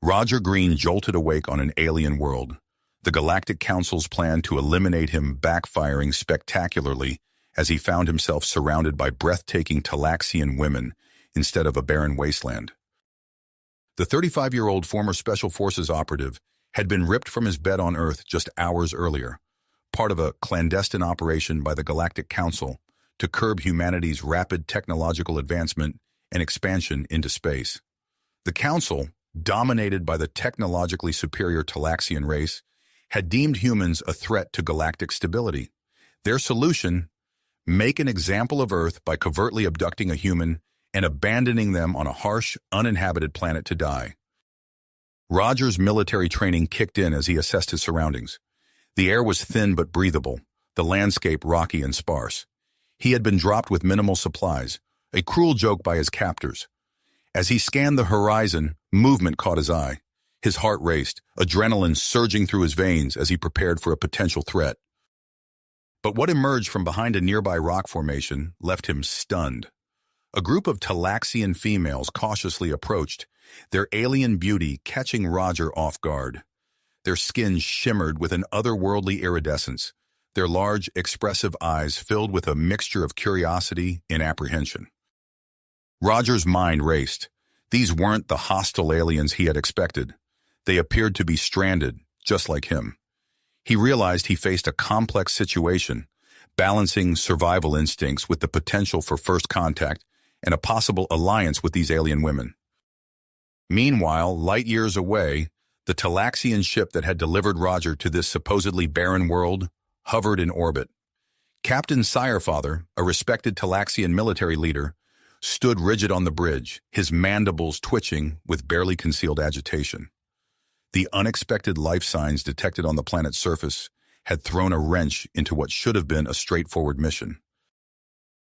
Roger Green jolted awake on an alien world. The Galactic Council's plan to eliminate him backfiring spectacularly as he found himself surrounded by breathtaking Talaxian women instead of a barren wasteland. The 35-year-old former Special Forces operative had been ripped from his bed on Earth just hours earlier, part of a clandestine operation by the Galactic Council to curb humanity's rapid technological advancement and expansion into space. The Council, dominated by the technologically superior Talaxian race, had deemed humans a threat to galactic stability. Their solution: make an example of Earth by covertly abducting a human and abandoning them on a harsh, uninhabited planet to die. Roger's military training kicked in as he assessed his surroundings. The air was thin but breathable, the landscape rocky and sparse. He had been dropped with minimal supplies, a cruel joke by his captors. As he scanned the horizon, movement caught his eye. His heart raced, adrenaline surging through his veins as he prepared for a potential threat. But what emerged from behind a nearby rock formation left him stunned. A group of Talaxian females cautiously approached, their alien beauty catching Roger off guard. Their skin shimmered with an otherworldly iridescence, their large, expressive eyes filled with a mixture of curiosity and apprehension. Roger's mind raced. These weren't the hostile aliens he had expected. They appeared to be stranded, just like him. He realized he faced a complex situation, balancing survival instincts with the potential for first contact and a possible alliance with these alien women. Meanwhile, light years away, the Talaxian ship that had delivered Roger to this supposedly barren world hovered in orbit. Captain Sci-Fi, a respected Talaxian military leader, stood rigid on the bridge, his mandibles twitching with barely concealed agitation. The unexpected life signs detected on the planet's surface had thrown a wrench into what should have been a straightforward mission.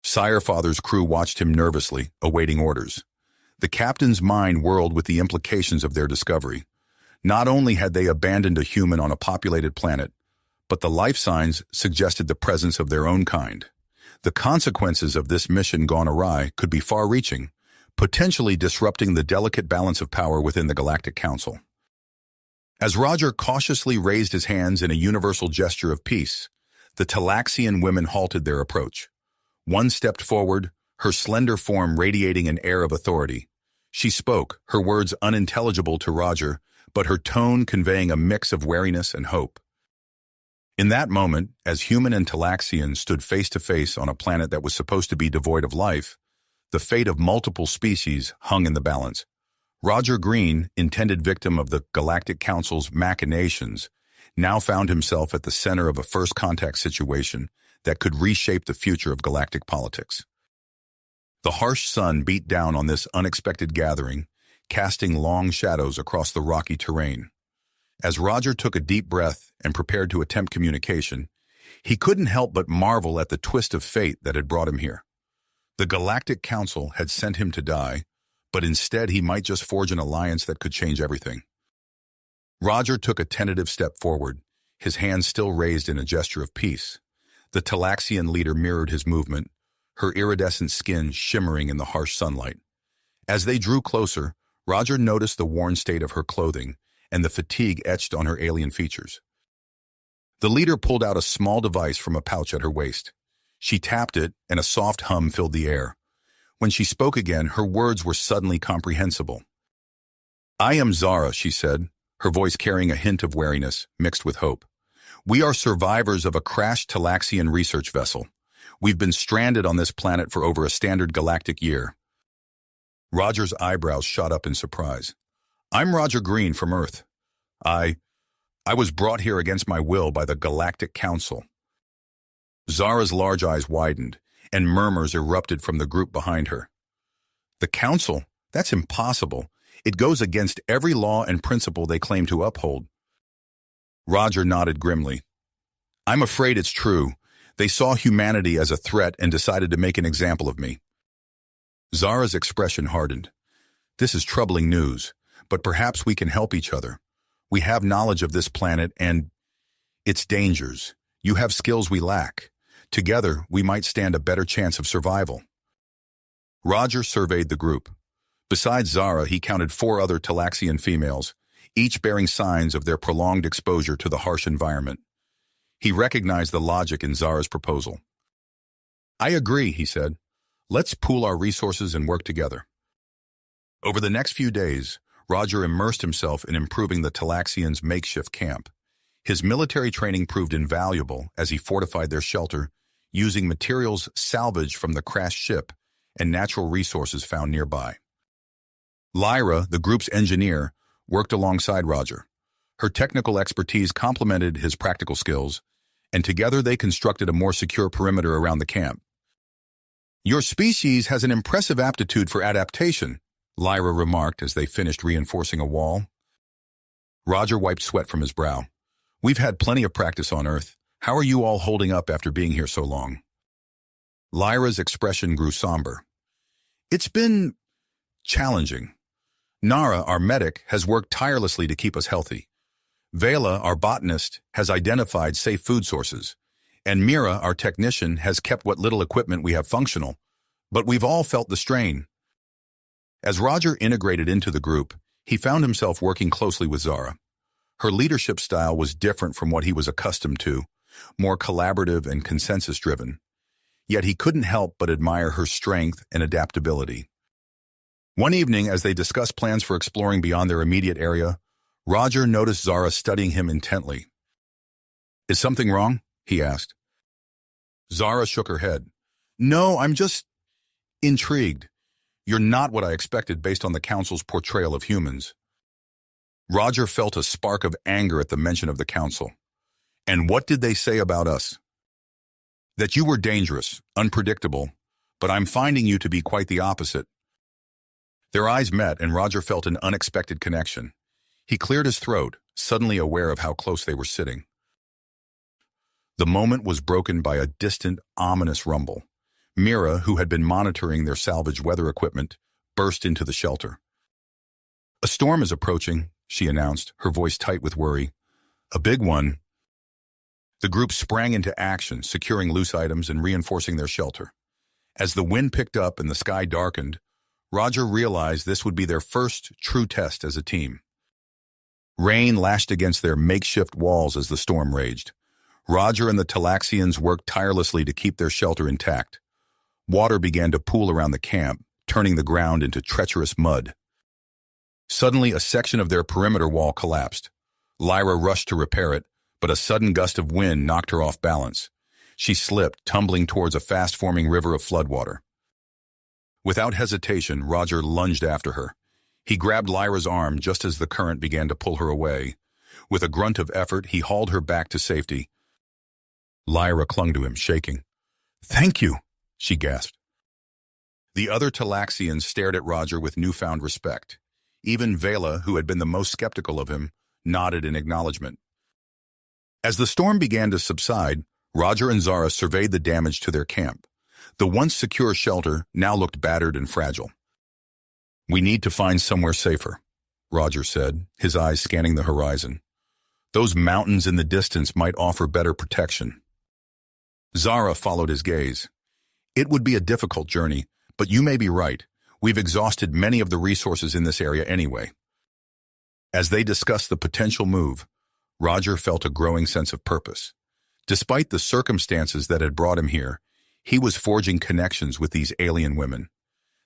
Sci-Fi's crew watched him nervously, awaiting orders. The captain's mind whirled with the implications of their discovery. Not only had they abandoned a human on a populated planet, but the life signs suggested the presence of their own kind. The consequences of this mission gone awry could be far-reaching, potentially disrupting the delicate balance of power within the Galactic Council. As Roger cautiously raised his hands in a universal gesture of peace, the Talaxian women halted their approach. One stepped forward, her slender form radiating an air of authority. She spoke, her words unintelligible to Roger, but her tone conveying a mix of wariness and hope. In that moment, as human and Talaxian stood face to face on a planet that was supposed to be devoid of life, the fate of multiple species hung in the balance. Roger Green, intended victim of the Galactic Council's machinations, now found himself at the center of a first contact situation that could reshape the future of galactic politics. The harsh sun beat down on this unexpected gathering, casting long shadows across the rocky terrain. As Roger took a deep breath and prepared to attempt communication, he couldn't help but marvel at the twist of fate that had brought him here. The Galactic Council had sent him to die, but instead he might just forge an alliance that could change everything. Roger took a tentative step forward, his hands still raised in a gesture of peace. The Talaxian leader mirrored his movement, her iridescent skin shimmering in the harsh sunlight. As they drew closer, Roger noticed the worn state of her clothing and the fatigue etched on her alien features. The leader pulled out a small device from a pouch at her waist. She tapped it, and a soft hum filled the air. When she spoke again, her words were suddenly comprehensible. "I am Zara," she said, her voice carrying a hint of wariness mixed with hope. "We are survivors of a crashed Talaxian research vessel. We've been stranded on this planet for over a standard galactic year." Roger's eyebrows shot up in surprise. "I'm Roger Green from Earth. I was brought here against my will by the Galactic Council." Zara's large eyes widened, and murmurs erupted from the group behind her. "The Council? That's impossible. It goes against every law and principle they claim to uphold." Roger nodded grimly. "I'm afraid it's true. They saw humanity as a threat and decided to make an example of me." Zara's expression hardened. "This is troubling news, but perhaps we can help each other. We have knowledge of this planet and its dangers. You have skills we lack. Together, we might stand a better chance of survival." Roger surveyed the group. Besides Zara, he counted 4 other Talaxian females, each bearing signs of their prolonged exposure to the harsh environment. He recognized the logic in Zara's proposal. "I agree," he said. "Let's pool our resources and work together." Over the next few days, Roger immersed himself in improving the Talaxians' makeshift camp. His military training proved invaluable as he fortified their shelter, using materials salvaged from the crashed ship and natural resources found nearby. Lyra, the group's engineer, worked alongside Roger. Her technical expertise complemented his practical skills, and together they constructed a more secure perimeter around the camp. "Your species has an impressive aptitude for adaptation," Lyra remarked as they finished reinforcing a wall. Roger wiped sweat from his brow. "We've had plenty of practice on Earth. How are you all holding up after being here so long?" Lyra's expression grew somber. "It's been challenging. Nara, our medic, has worked tirelessly to keep us healthy. Vela, our botanist, has identified safe food sources. And Mira, our technician, has kept what little equipment we have functional. But we've all felt the strain." As Roger integrated into the group, he found himself working closely with Zara. Her leadership style was different from what he was accustomed to, more collaborative and consensus-driven. Yet he couldn't help but admire her strength and adaptability. One evening, as they discussed plans for exploring beyond their immediate area, Roger noticed Zara studying him intently. "Is something wrong?" he asked. Zara shook her head. "No, I'm just intrigued. You're not what I expected based on the Council's portrayal of humans." Roger felt a spark of anger at the mention of the Council. "And what did they say about us?" "That you were dangerous, unpredictable, but I'm finding you to be quite the opposite." Their eyes met, and Roger felt an unexpected connection. He cleared his throat, suddenly aware of how close they were sitting. The moment was broken by a distant, ominous rumble. Mira, who had been monitoring their salvaged weather equipment, burst into the shelter. "A storm is approaching," she announced, her voice tight with worry. "A big one." The group sprang into action, securing loose items and reinforcing their shelter. As the wind picked up and the sky darkened, Roger realized this would be their first true test as a team. Rain lashed against their makeshift walls as the storm raged. Roger and the Talaxians worked tirelessly to keep their shelter intact. Water began to pool around the camp, turning the ground into treacherous mud. Suddenly, a section of their perimeter wall collapsed. Lyra rushed to repair it, but a sudden gust of wind knocked her off balance. She slipped, tumbling towards a fast-forming river of floodwater. Without hesitation, Roger lunged after her. He grabbed Lyra's arm just as the current began to pull her away. With a grunt of effort, he hauled her back to safety. Lyra clung to him, shaking. "Thank you," she gasped. The other Talaxians stared at Roger with newfound respect. Even Vela, who had been the most skeptical of him, nodded in acknowledgement. As the storm began to subside, Roger and Zara surveyed the damage to their camp. The once secure shelter now looked battered and fragile. "We need to find somewhere safer," Roger said, his eyes scanning the horizon. "Those mountains in the distance might offer better protection." Zara followed his gaze. "It would be a difficult journey, but you may be right. We've exhausted many of the resources in this area anyway." As they discussed the potential move, Roger felt a growing sense of purpose. Despite the circumstances that had brought him here, he was forging connections with these alien women.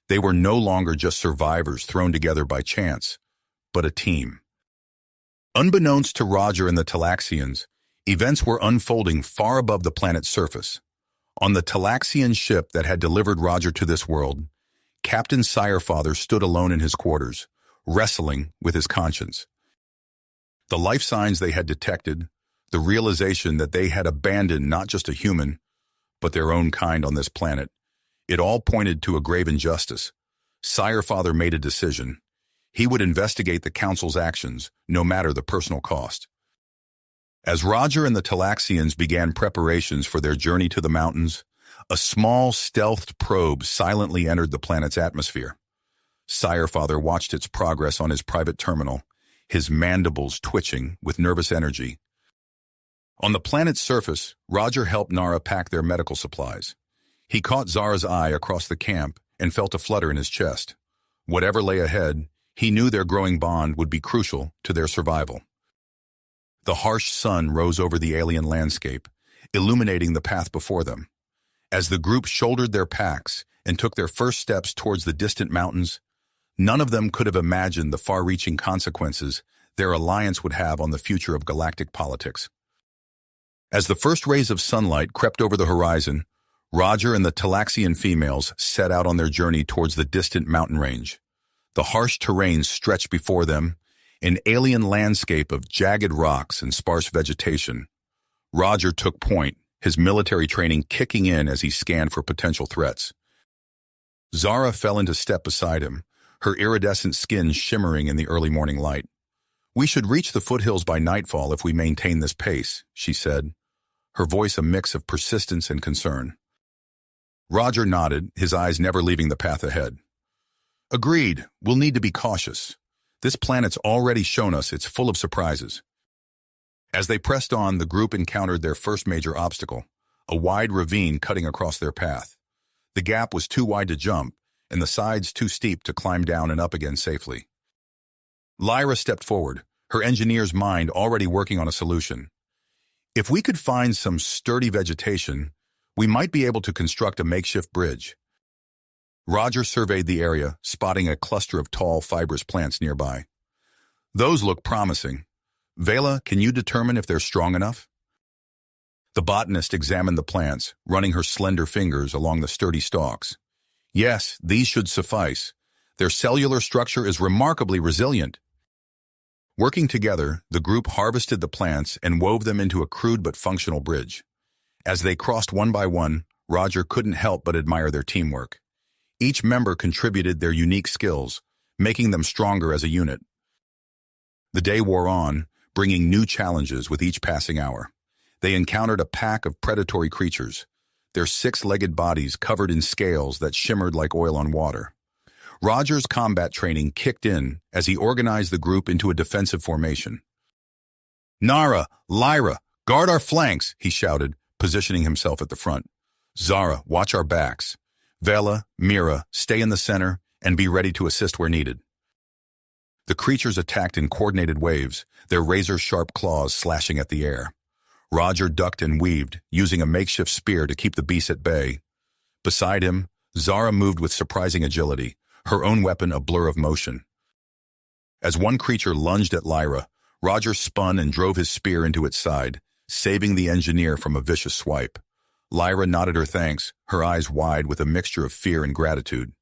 They were no longer just survivors thrown together by chance, but a team. Unbeknownst to Roger and the Talaxians, events were unfolding far above the planet's surface. On the Talaxian ship that had delivered Roger to this world, Captain Sirefather stood alone in his quarters, wrestling with his conscience. The life signs they had detected, the realization that they had abandoned not just a human, but their own kind on this planet, it all pointed to a grave injustice. Sirefather made a decision. He would investigate the Council's actions, no matter the personal cost. As Roger and the Talaxians began preparations for their journey to the mountains, a small, stealthed probe silently entered the planet's atmosphere. Sirefather watched its progress on his private terminal, his mandibles twitching with nervous energy. On the planet's surface, Roger helped Nara pack their medical supplies. He caught Zara's eye across the camp and felt a flutter in his chest. Whatever lay ahead, He knew their growing bond would be crucial to their survival. The harsh sun rose over the alien landscape, illuminating the path before them. As the group shouldered their packs and took their first steps towards the distant mountains, none of them could have imagined the far-reaching consequences their alliance would have on the future of galactic politics. As the first rays of sunlight crept over the horizon, Roger and the Talaxian females set out on their journey towards the distant mountain range. The harsh terrain stretched before them, an alien landscape of jagged rocks and sparse vegetation. Roger took point, his military training kicking in as he scanned for potential threats. Zara fell into step beside him, her iridescent skin shimmering in the early morning light. "We should reach the foothills by nightfall if we maintain this pace," she said, her voice a mix of persistence and concern. Roger nodded, his eyes never leaving the path ahead. "Agreed, we'll need to be cautious. This planet's already shown us it's full of surprises." As they pressed on, the group encountered their first major obstacle, a wide ravine cutting across their path. The gap was too wide to jump, and the sides too steep to climb down and up again safely. Lyra stepped forward, her engineer's mind already working on a solution. "If we could find some sturdy vegetation, we might be able to construct a makeshift bridge." Roger surveyed the area, spotting a cluster of tall, fibrous plants nearby. "Those look promising. Vela, can you determine if they're strong enough?" The botanist examined the plants, running her slender fingers along the sturdy stalks. "Yes, these should suffice. Their cellular structure is remarkably resilient." Working together, the group harvested the plants and wove them into a crude but functional bridge. As they crossed one by one, Roger couldn't help but admire their teamwork. Each member contributed their unique skills, making them stronger as a unit. The day wore on, bringing new challenges with each passing hour. They encountered a pack of predatory creatures, their six-legged bodies covered in scales that shimmered like oil on water. Roger's combat training kicked in as he organized the group into a defensive formation. "Nara, Lyra, guard our flanks," he shouted, positioning himself at the front. "Zara, watch our backs. Vela, Mira, stay in the center and be ready to assist where needed." The creatures attacked in coordinated waves, their razor-sharp claws slashing at the air. Roger ducked and weaved, using a makeshift spear to keep the beasts at bay. Beside him, Zara moved with surprising agility, her own weapon a blur of motion. As one creature lunged at Lyra, Roger spun and drove his spear into its side, saving the engineer from a vicious swipe. Lyra nodded her thanks, her eyes wide with a mixture of fear and gratitude.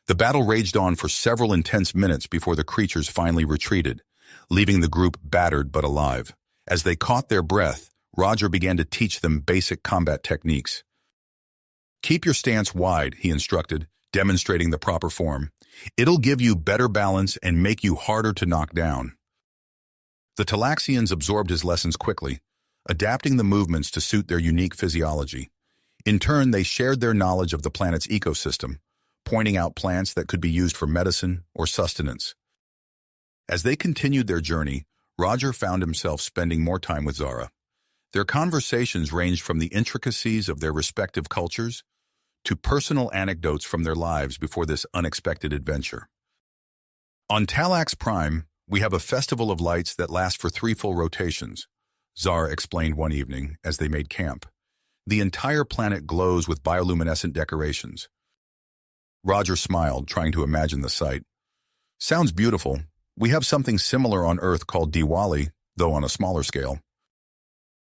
The battle raged on for several intense minutes before the creatures finally retreated, leaving the group battered but alive. As they caught their breath, Roger began to teach them basic combat techniques. "Keep your stance wide," he instructed, demonstrating the proper form. "It'll give you better balance and make you harder to knock down." The Talaxians absorbed his lessons quickly, adapting the movements to suit their unique physiology. In turn, they shared their knowledge of the planet's ecosystem, pointing out plants that could be used for medicine or sustenance. As they continued their journey, Roger found himself spending more time with Zara. Their conversations ranged from the intricacies of their respective cultures to personal anecdotes from their lives before this unexpected adventure. "On Talax Prime, we have a festival of lights that lasts for 3 full rotations," Zara explained one evening as they made camp. "The entire planet glows with bioluminescent decorations." Roger smiled, trying to imagine the sight. "Sounds beautiful. We have something similar on Earth called Diwali, though on a smaller scale."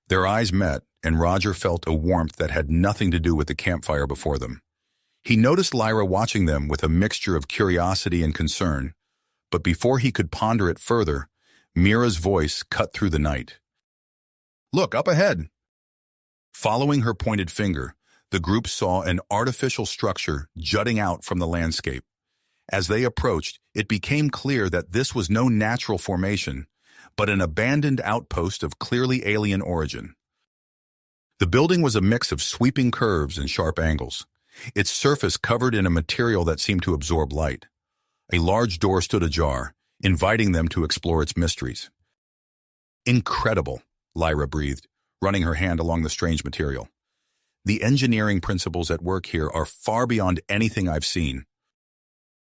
Their eyes met, and Roger felt a warmth that had nothing to do with the campfire before them. He noticed Lyra watching them with a mixture of curiosity and concern, but before he could ponder it further, Mira's voice cut through the night. "Look, up ahead!" Following her pointed finger, the group saw an artificial structure jutting out from the landscape. As they approached, it became clear that this was no natural formation, but an abandoned outpost of clearly alien origin. The building was a mix of sweeping curves and sharp angles, its surface covered in a material that seemed to absorb light. A large door stood ajar, inviting them to explore its mysteries. "Incredible," Lyra breathed, running her hand along the strange material. "The engineering principles at work here are far beyond anything I've seen."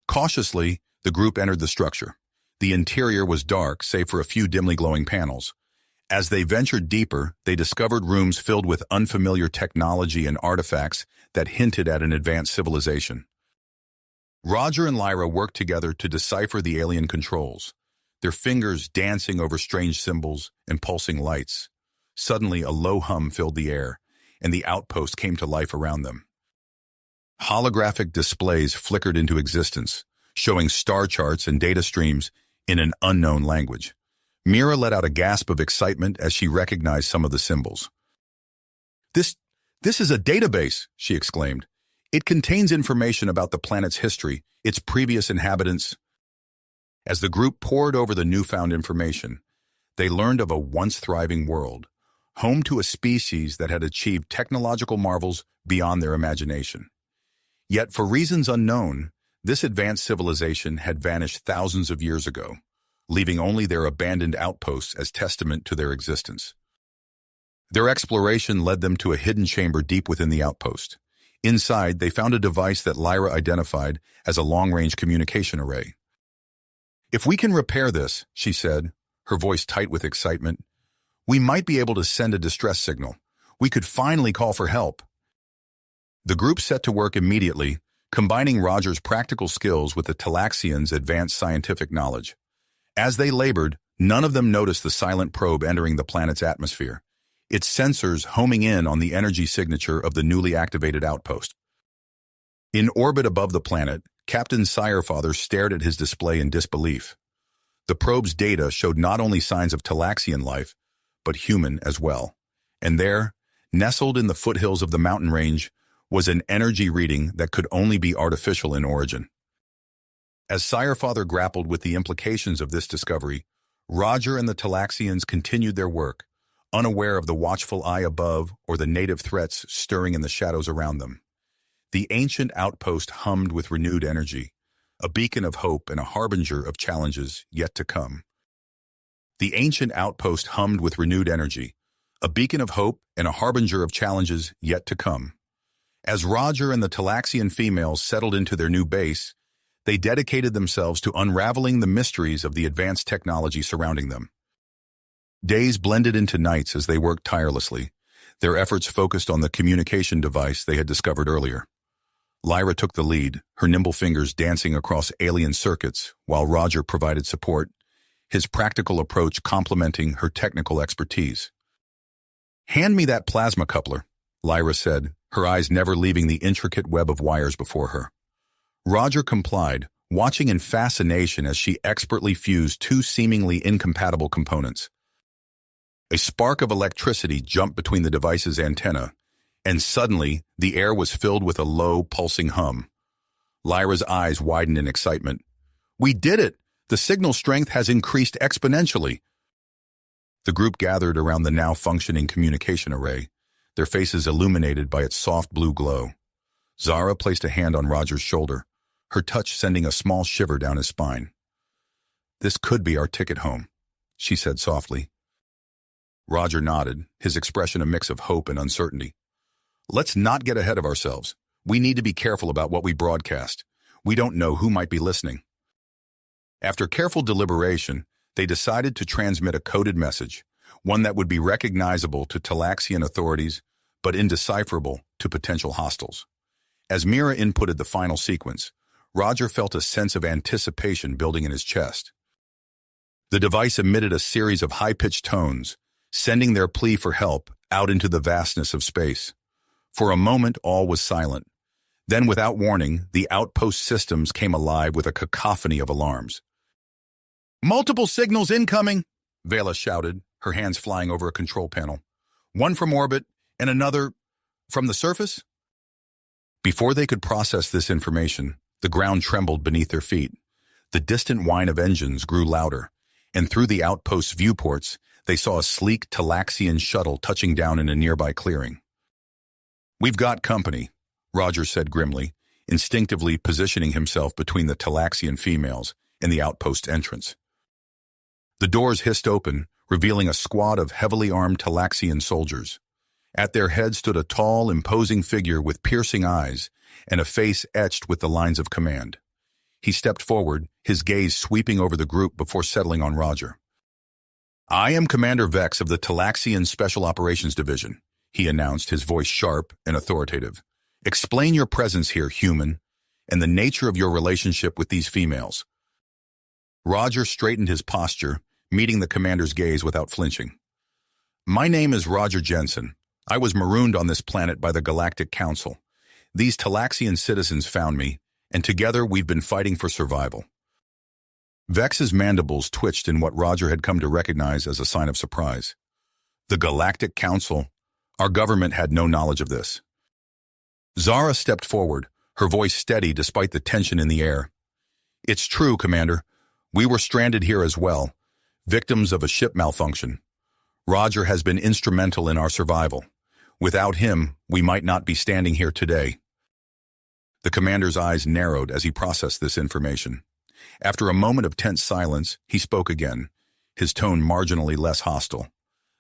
Cautiously, The group entered the structure. The interior was dark, save for a few dimly glowing panels. As they ventured deeper, they discovered rooms filled with unfamiliar technology and artifacts that hinted at an advanced civilization. Roger and Lyra worked together to decipher the alien controls, their fingers dancing over strange symbols and pulsing lights. Suddenly, a low hum filled the air, and the outpost came to life around them. Holographic displays flickered into existence, showing star charts and data streams in an unknown language. Mira let out a gasp of excitement as she recognized some of the symbols. This is a database, she exclaimed. It contains information about the planet's history, its previous inhabitants. As the group pored over the newfound information, they learned of a once-thriving world, home to a species that had achieved technological marvels beyond their imagination. Yet, for reasons unknown, this advanced civilization had vanished thousands of years ago, leaving only their abandoned outposts as testament to their existence. Their exploration led them to a hidden chamber deep within the outpost. Inside, they found a device that Lyra identified as a long-range communication array. "If we can repair this," she said, her voice tight with excitement, "we might be able to send a distress signal. We could finally call for help." The group set to work immediately, combining Roger's practical skills with the Talaxians' advanced scientific knowledge. As they labored, none of them noticed the silent probe entering the planet's atmosphere, its sensors homing in on the energy signature of the newly activated outpost. In orbit above the planet, Captain Sirefather stared at his display in disbelief. The probe's data showed not only signs of Talaxian life, but human as well. And there, nestled in the foothills of the mountain range, was an energy reading that could only be artificial in origin. As Sirefather grappled with the implications of this discovery, Roger and the Talaxians continued their work, unaware of the watchful eye above or the native threats stirring in the shadows around them. The ancient outpost hummed with renewed energy, a beacon of hope and a harbinger of challenges yet to come. The ancient outpost hummed with renewed energy, a beacon of hope and a harbinger of challenges yet to come. As Roger and the Talaxian females settled into their new base, they dedicated themselves to unraveling the mysteries of the advanced technology surrounding them. Days blended into nights as they worked tirelessly, their efforts focused on the communication device they had discovered earlier. Lyra took the lead, her nimble fingers dancing across alien circuits, while Roger provided support, his practical approach complementing her technical expertise. "Hand me that plasma coupler," Lyra said, her eyes never leaving the intricate web of wires before her. Roger complied, watching in fascination as she expertly fused two seemingly incompatible components. A spark of electricity jumped between the device's antenna, and suddenly the air was filled with a low, pulsing hum. Lyra's eyes widened in excitement. "We did it! The signal strength has increased exponentially." The group gathered around the now functioning communication array, their faces illuminated by its soft blue glow. Zara placed a hand on Roger's shoulder, her touch sending a small shiver down his spine. "This could be our ticket home," she said softly. Roger nodded, his expression a mix of hope and uncertainty. "Let's not get ahead of ourselves. We need to be careful about what we broadcast. We don't know who might be listening." After careful deliberation, they decided to transmit a coded message, one that would be recognizable to Talaxian authorities, but indecipherable to potential hostiles. As Mira inputted the final sequence, Roger felt a sense of anticipation building in his chest. The device emitted a series of high-pitched tones, sending their plea for help out into the vastness of space. For a moment, all was silent. Then, without warning, the outpost systems came alive with a cacophony of alarms. "Multiple signals incoming," Vela shouted, her hands flying over a control panel. "One from orbit, and another from the surface?" Before they could process this information, the ground trembled beneath their feet. The distant whine of engines grew louder, and through the outpost's viewports, they saw a sleek Talaxian shuttle touching down in a nearby clearing. "We've got company," Roger said grimly, instinctively positioning himself between the Talaxian females and the outpost entrance. The doors hissed open, revealing a squad of heavily armed Talaxian soldiers. At their head stood a tall, imposing figure with piercing eyes and a face etched with the lines of command. He stepped forward, his gaze sweeping over the group before settling on Roger. "I am Commander Vex of the Talaxian Special Operations Division," he announced, his voice sharp and authoritative. "Explain your presence here, human, and the nature of your relationship with these females." Roger straightened his posture, meeting the commander's gaze without flinching. "My name is Roger Jensen. I was marooned on this planet by the Galactic Council. These Talaxian citizens found me, and together we've been fighting for survival." Vex's mandibles twitched in what Roger had come to recognize as a sign of surprise. "The Galactic Council? Our government had no knowledge of this." Zara stepped forward, her voice steady despite the tension in the air. "It's true, Commander. We were stranded here as well, victims of a ship malfunction. Roger has been instrumental in our survival. Without him, we might not be standing here today." The commander's eyes narrowed as he processed this information. After a moment of tense silence, he spoke again, his tone marginally less hostile.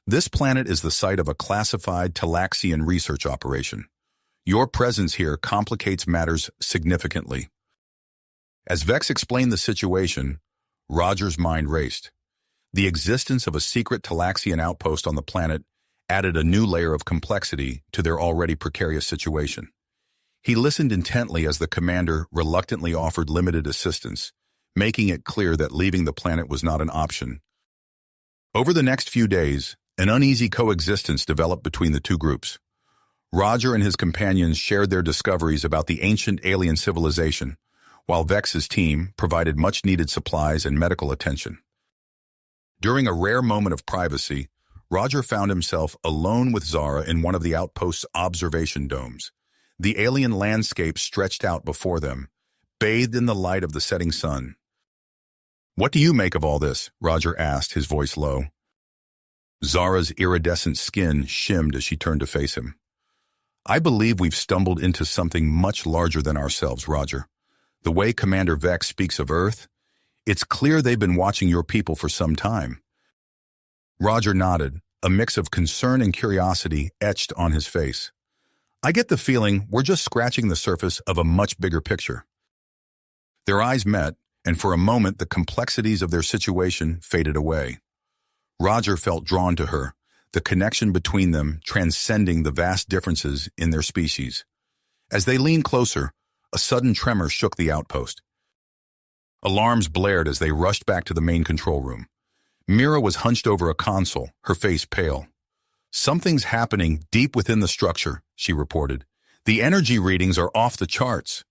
"This planet is the site of a classified Talaxian research operation. Your presence here complicates matters significantly." As Vex explained the situation, Roger's mind raced. The existence of a secret Talaxian outpost on the planet added a new layer of complexity to their already precarious situation. He listened intently as the commander reluctantly offered limited assistance, making it clear that leaving the planet was not an option. Over the next few days, an uneasy coexistence developed between the two groups. Roger and his companions shared their discoveries about the ancient alien civilization, while Vex's team provided much-needed supplies and medical attention. During a rare moment of privacy, Roger found himself alone with Zara in one of the outpost's observation domes. The alien landscape stretched out before them, bathed in the light of the setting sun. "What do you make of all this?" Roger asked, his voice low. Zara's iridescent skin shimmed as she turned to face him. "I believe we've stumbled into something much larger than ourselves, Roger. The way Commander Vex speaks of Earth, it's clear they've been watching your people for some time." Roger nodded, a mix of concern and curiosity etched on his face. "I get the feeling we're just scratching the surface of a much bigger picture." Their eyes met, and for a moment the complexities of their situation faded away. Roger felt drawn to her, the connection between them transcending the vast differences in their species. As they leaned closer, a sudden tremor shook the outpost. Alarms blared as they rushed back to the main control room. Mira was hunched over a console, her face pale. "Something's happening deep within the structure," she reported. "The energy readings are off the charts."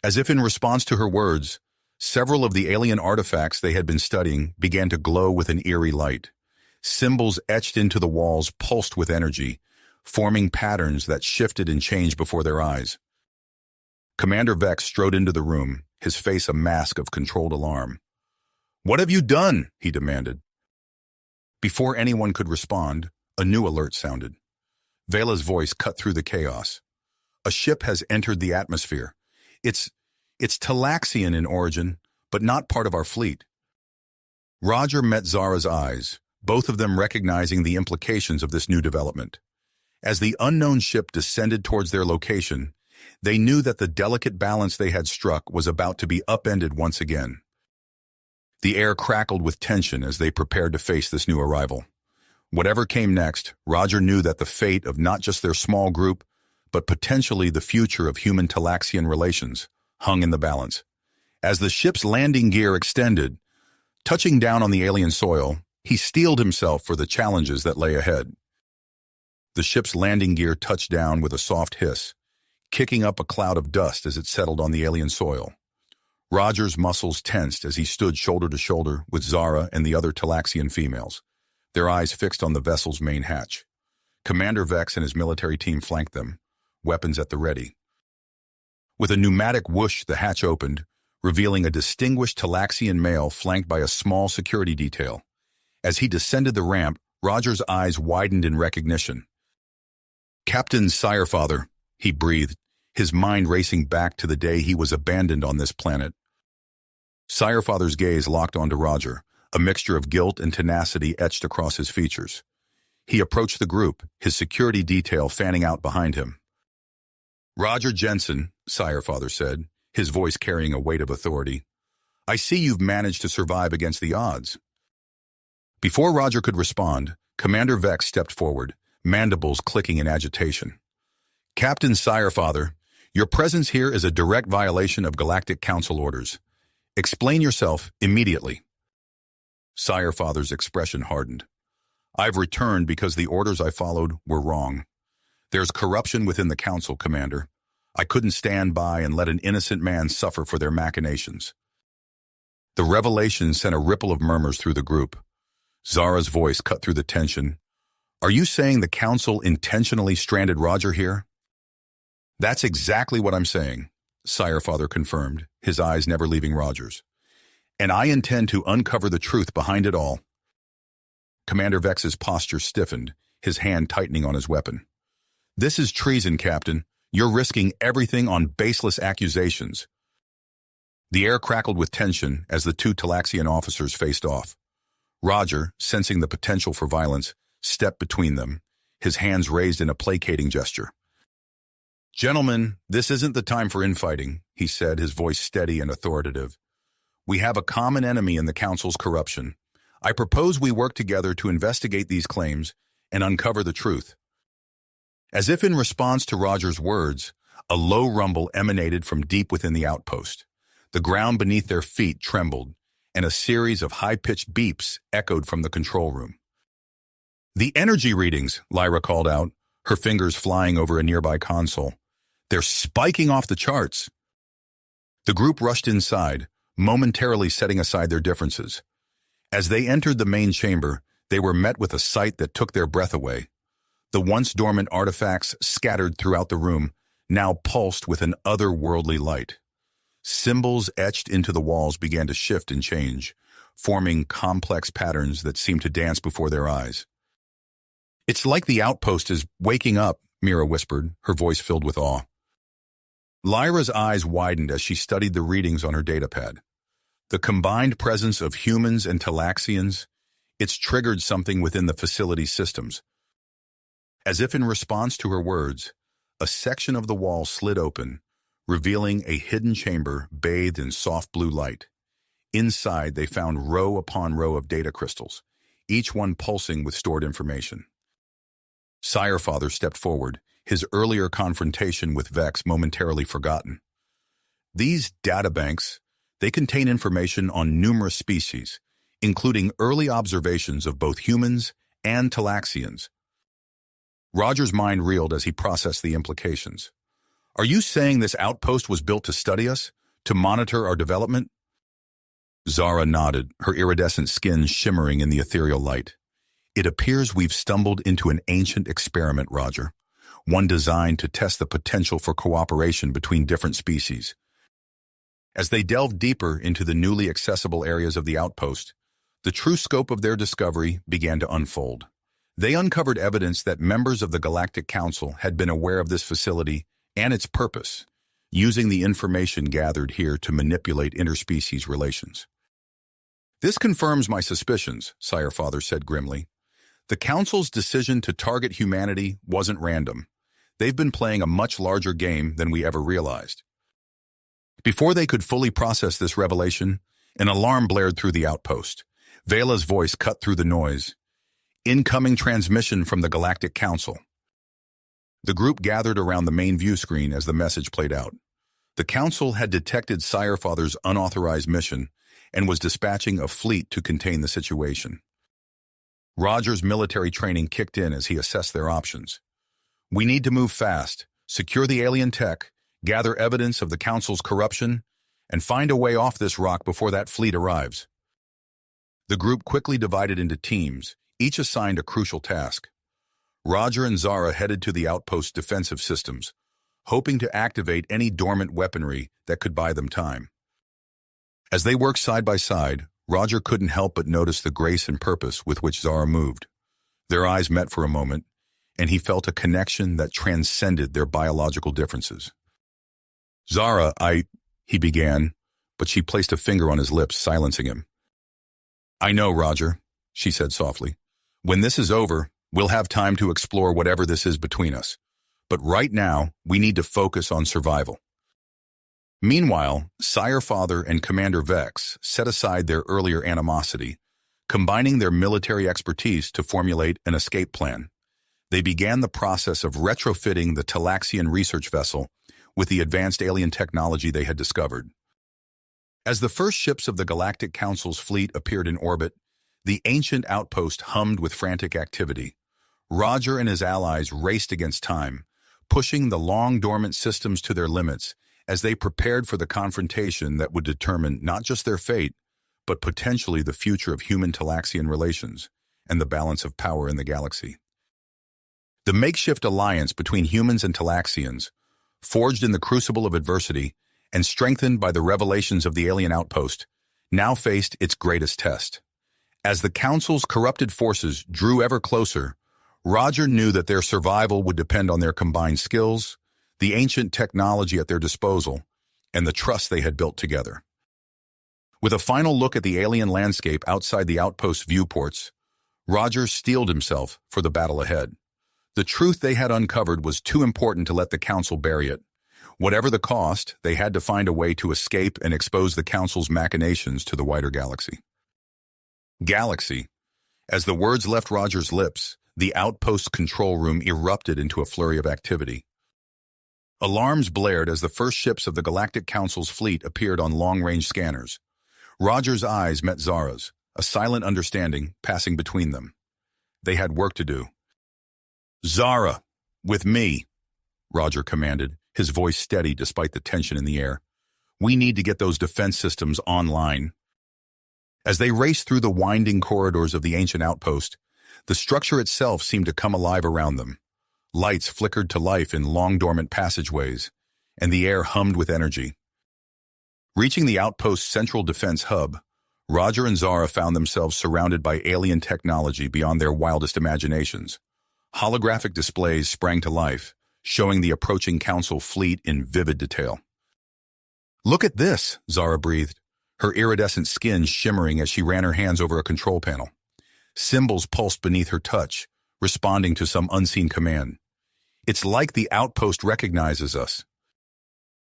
As if in response to her words, several of the alien artifacts they had been studying began to glow with an eerie light. Symbols etched into the walls pulsed with energy, forming patterns that shifted and changed before their eyes. Commander Vex strode into the room, his face a mask of controlled alarm. "What have you done?" he demanded. Before anyone could respond, a new alert sounded. Vela's voice cut through the chaos. "A ship has entered the atmosphere. It's Talaxian in origin, but not part of our fleet." Roger met Zara's eyes, both of them recognizing the implications of this new development. As the unknown ship descended towards their location, they knew that the delicate balance they had struck was about to be upended once again. The air crackled with tension as they prepared to face this new arrival. Whatever came next, Roger knew that the fate of not just their small group, but potentially the future of human-Talaxian relations, hung in the balance. As the ship's landing gear extended, touching down on the alien soil, he steeled himself for the challenges that lay ahead. The ship's landing gear touched down with a soft hiss, kicking up a cloud of dust as it settled on the alien soil. Roger's muscles tensed as he stood shoulder to shoulder with Zara and the other Talaxian females, their eyes fixed on the vessel's main hatch. Commander Vex and his military team flanked them, weapons at the ready. With a pneumatic whoosh, the hatch opened, revealing a distinguished Talaxian male flanked by a small security detail. As he descended the ramp, Roger's eyes widened in recognition. "Captain Sirefather," he breathed, his mind racing back to the day he was abandoned on this planet. Sirefather's gaze locked onto Roger, a mixture of guilt and tenacity etched across his features. He approached the group, his security detail fanning out behind him. "Roger Jensen," Sirefather said, his voice carrying a weight of authority. "I see you've managed to survive against the odds." Before Roger could respond, Commander Vex stepped forward, mandibles clicking in agitation. "Captain Sirefather, your presence here is a direct violation of Galactic Council orders. Explain yourself immediately." Sirefather's expression hardened. "I've returned because the orders I followed were wrong. There's corruption within the Council, Commander. I couldn't stand by and let an innocent man suffer for their machinations." The revelation sent a ripple of murmurs through the group. Zara's voice cut through the tension. "Are you saying the Council intentionally stranded Roger here?" "That's exactly what I'm saying," Sirefather confirmed, his eyes never leaving Roger's. "And I intend to uncover the truth behind it all." Commander Vex's posture stiffened, his hand tightening on his weapon. "This is treason, Captain. You're risking everything on baseless accusations." The air crackled with tension as the two Talaxian officers faced off. Roger, sensing the potential for violence, stepped between them, his hands raised in a placating gesture. "Gentlemen, this isn't the time for infighting," he said, his voice steady and authoritative. "We have a common enemy in the Council's corruption. I propose we work together to investigate these claims and uncover the truth." As if in response to Roger's words, a low rumble emanated from deep within the outpost. The ground beneath their feet trembled, and a series of high-pitched beeps echoed from the control room. "The energy readings," Lyra called out, her fingers flying over a nearby console. "They're spiking off the charts." The group rushed inside, momentarily setting aside their differences. As they entered the main chamber, they were met with a sight that took their breath away. The once dormant artifacts scattered throughout the room now pulsed with an otherworldly light. Symbols etched into the walls began to shift and change, forming complex patterns that seemed to dance before their eyes. "It's like the outpost is waking up," Mira whispered, her voice filled with awe. Lyra's eyes widened as she studied the readings on her datapad. The combined presence of humans and Talaxians, it's triggered something within the facility's systems. As if in response to her words, a section of the wall slid open, revealing a hidden chamber bathed in soft blue light. Inside, they found row upon row of data crystals, each one pulsing with stored information. Sirefather stepped forward, his earlier confrontation with Vex momentarily forgotten. "These databanks, they contain information on numerous species, including early observations of both humans and Talaxians." Roger's mind reeled as he processed the implications. "Are you saying this outpost was built to study us, to monitor our development?" Zara nodded, her iridescent skin shimmering in the ethereal light. "It appears we've stumbled into an ancient experiment, Roger, one designed to test the potential for cooperation between different species." As they delved deeper into the newly accessible areas of the outpost, the true scope of their discovery began to unfold. They uncovered evidence that members of the Galactic Council had been aware of this facility and its purpose, using the information gathered here to manipulate interspecies relations. "This confirms my suspicions," Sirefather said grimly. "The Council's decision to target humanity wasn't random. They've been playing a much larger game than we ever realized." Before they could fully process this revelation, an alarm blared through the outpost. Vela's voice cut through the noise. "Incoming transmission from the Galactic Council." The group gathered around the main view screen as the message played out. The Council had detected Sirefather's unauthorized mission and was dispatching a fleet to contain the situation. Roger's military training kicked in as he assessed their options. "We need to move fast, secure the alien tech, gather evidence of the Council's corruption, and find a way off this rock before that fleet arrives." The group quickly divided into teams, each assigned a crucial task. Roger and Zara headed to the outpost's defensive systems, hoping to activate any dormant weaponry that could buy them time. As they worked side by side, Roger couldn't help but notice the grace and purpose with which Zara moved. Their eyes met for a moment, and he felt a connection that transcended their biological differences. "Zara, he began, but she placed a finger on his lips, silencing him. "I know, Roger," she said softly. "When this is over, we'll have time to explore whatever this is between us. But right now, we need to focus on survival." Meanwhile, Sire Father and Commander Vex set aside their earlier animosity, combining their military expertise to formulate an escape plan. They began the process of retrofitting the Talaxian research vessel with the advanced alien technology they had discovered. As the first ships of the Galactic Council's fleet appeared in orbit, the ancient outpost hummed with frantic activity. Roger and his allies raced against time, pushing the long-dormant systems to their limits as they prepared for the confrontation that would determine not just their fate, but potentially the future of human-Talaxian relations and the balance of power in the galaxy. The makeshift alliance between humans and Talaxians, forged in the crucible of adversity and strengthened by the revelations of the alien outpost, now faced its greatest test. As the Council's corrupted forces drew ever closer, Roger knew that their survival would depend on their combined skills, the ancient technology at their disposal, and the trust they had built together. With a final look at the alien landscape outside the outpost's viewports, Roger steeled himself for the battle ahead. The truth they had uncovered was too important to let the Council bury it. Whatever the cost, they had to find a way to escape and expose the Council's machinations to the wider galaxy. Galaxy. As the words left Roger's lips, the outpost's control room erupted into a flurry of activity. Alarms blared as the first ships of the Galactic Council's fleet appeared on long-range scanners. Roger's eyes met Zara's, a silent understanding passing between them. They had work to do. "Zara, with me," Roger commanded, his voice steady despite the tension in the air. "We need to get those defense systems online." As they raced through the winding corridors of the ancient outpost, the structure itself seemed to come alive around them. Lights flickered to life in long-dormant passageways, and the air hummed with energy. Reaching the outpost's central defense hub, Roger and Zara found themselves surrounded by alien technology beyond their wildest imaginations. Holographic displays sprang to life, showing the approaching Council fleet in vivid detail. "Look at this," Zara breathed, her iridescent skin shimmering as she ran her hands over a control panel. Symbols pulsed beneath her touch, responding to some unseen command. "It's like the outpost recognizes us."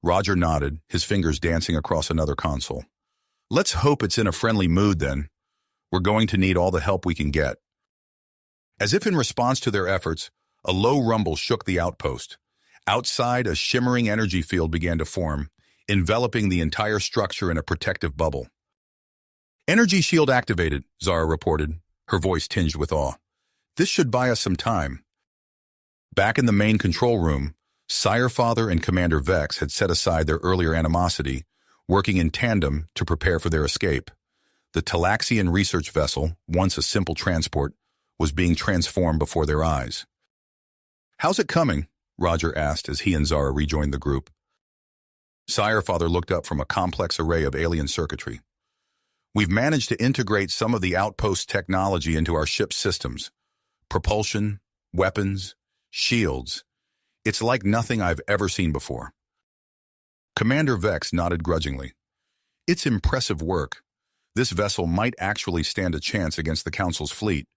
Roger nodded, his fingers dancing across another console. "Let's hope it's in a friendly mood then. We're going to need all the help we can get." As if in response to their efforts, a low rumble shook the outpost. Outside, a shimmering energy field began to form, enveloping the entire structure in a protective bubble. "Energy shield activated," Zara reported, her voice tinged with awe. "This should buy us some time." Back in the main control room, Sire Father and Commander Vex had set aside their earlier animosity, working in tandem to prepare for their escape. The Talaxian research vessel, once a simple transport, was being transformed before their eyes. "How's it coming?" Roger asked as he and Zara rejoined the group. Sire Father looked up from a complex array of alien circuitry. "We've managed to integrate some of the outpost technology into our ship's systems. Propulsion, weapons, shields. It's like nothing I've ever seen before." Commander Vex nodded grudgingly. "It's impressive work. This vessel might actually stand a chance against the Council's fleet."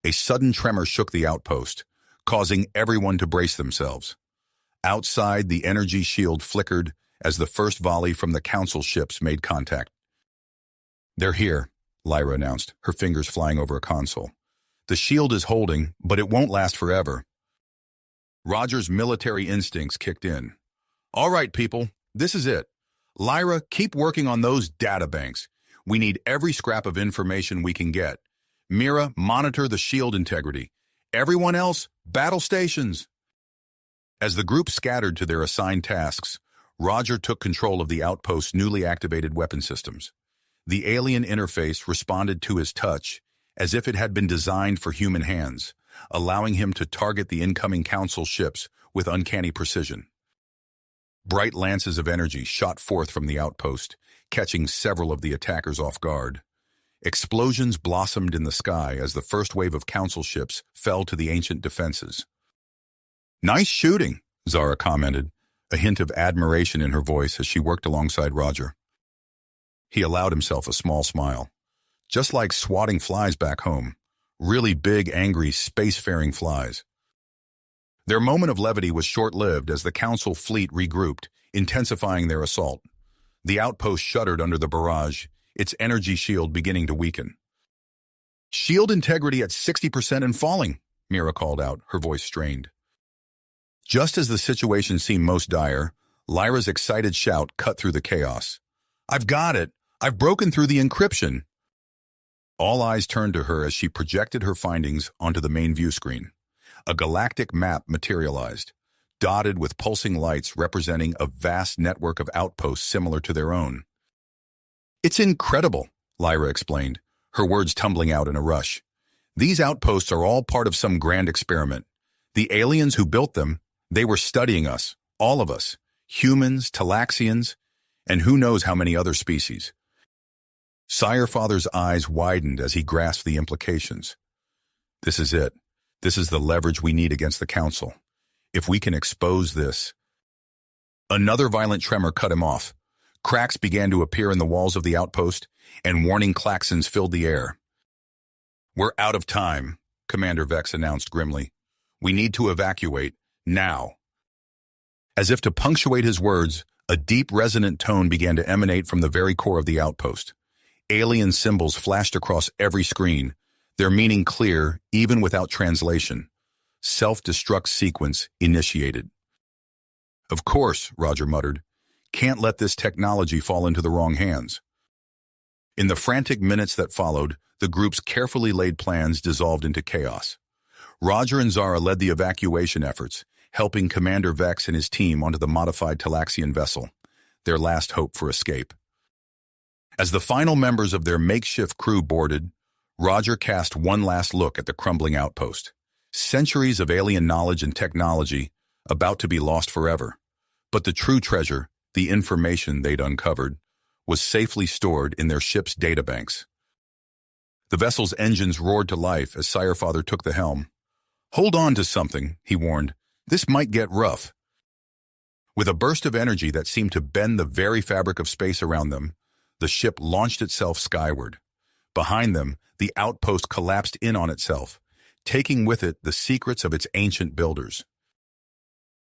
A sudden tremor shook the outpost, causing everyone to brace themselves. Outside, the energy shield flickered as the first volley from the Council ships made contact. "They're here," Lyra announced, her fingers flying over a console. "The shield is holding, but it won't last forever." Roger's military instincts kicked in. "All right, people, this is it. Lyra, keep working on those databanks. We need every scrap of information we can get. Mira, monitor the shield integrity. Everyone else, battle stations." As the group scattered to their assigned tasks, Roger took control of the outpost's newly activated weapon systems. The alien interface responded to his touch as if it had been designed for human hands, allowing him to target the incoming Council ships with uncanny precision. Bright lances of energy shot forth from the outpost, catching several of the attackers off guard. Explosions blossomed in the sky as the first wave of Council ships fell to the ancient defenses. "Nice shooting," Zara commented, a hint of admiration in her voice as she worked alongside Roger. He allowed himself a small smile. "Just like swatting flies back home. Really big, angry, spacefaring flies." Their moment of levity was short-lived as the Council fleet regrouped, intensifying their assault. The outpost shuddered under the barrage, its energy shield beginning to weaken. "Shield integrity at 60% and falling," Mira called out, her voice strained. Just as the situation seemed most dire, Lyra's excited shout cut through the chaos. "I've got it! I've broken through the encryption!" All eyes turned to her as she projected her findings onto the main view screen. A galactic map materialized, dotted with pulsing lights representing a vast network of outposts similar to their own. "It's incredible," Lyra explained, her words tumbling out in a rush. "These outposts are all part of some grand experiment. The aliens who built them, they were studying us, all of us, humans, Talaxians, and who knows how many other species." Sire-Father's eyes widened as he grasped the implications. "This is it. This is the leverage we need against the Council. If we can expose this..." Another violent tremor cut him off. Cracks began to appear in the walls of the outpost, and warning klaxons filled the air. "We're out of time," Commander Vex announced grimly. "We need to evacuate, now." As if to punctuate his words, a deep, resonant tone began to emanate from the very core of the outpost. Alien symbols flashed across every screen, their meaning clear even without translation. Self-destruct sequence initiated. "Of course," Roger muttered. "Can't let this technology fall into the wrong hands." In the frantic minutes that followed, the group's carefully laid plans dissolved into chaos. Roger and Zara led the evacuation efforts, helping Commander Vex and his team onto the modified Talaxian vessel, their last hope for escape. As the final members of their makeshift crew boarded, Roger cast one last look at the crumbling outpost. Centuries of alien knowledge and technology about to be lost forever. But the true treasure, the information they'd uncovered, was safely stored in their ship's databanks. The vessel's engines roared to life as Sire-Father took the helm. "Hold on to something," he warned. "This might get rough." With a burst of energy that seemed to bend the very fabric of space around them, the ship launched itself skyward. Behind them, the outpost collapsed in on itself, taking with it the secrets of its ancient builders.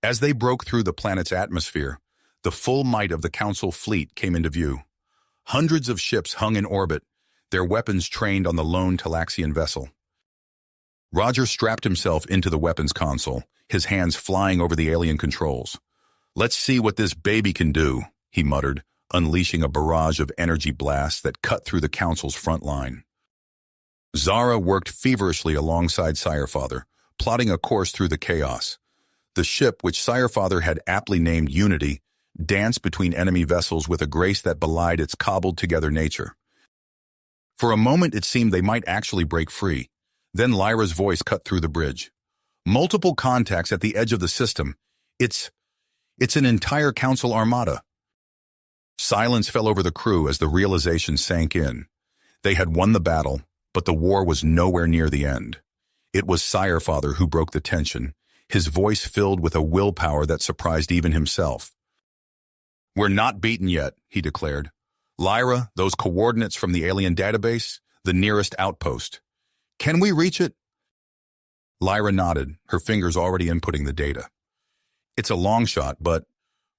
As they broke through the planet's atmosphere, the full might of the Council fleet came into view. Hundreds of ships hung in orbit, their weapons trained on the lone Talaxian vessel. Roger strapped himself into the weapons console, his hands flying over the alien controls. "Let's see what this baby can do," he muttered, unleashing a barrage of energy blasts that cut through the Council's front line. Zara worked feverishly alongside Sire-Father, plotting a course through the chaos. The ship, which Sire-Father had aptly named Unity, danced between enemy vessels with a grace that belied its cobbled-together nature. For a moment it seemed they might actually break free. Then Lyra's voice cut through the bridge. "Multiple contacts at the edge of the system. It's an entire Council armada." Silence fell over the crew as the realization sank in. They had won the battle, but the war was nowhere near the end. It was Sire-Father who broke the tension, his voice filled with a willpower that surprised even himself. "We're not beaten yet," he declared. "Lyra, those coordinates from the alien database, the nearest outpost. Can we reach it?" Lyra nodded, her fingers already inputting the data. "It's a long shot, but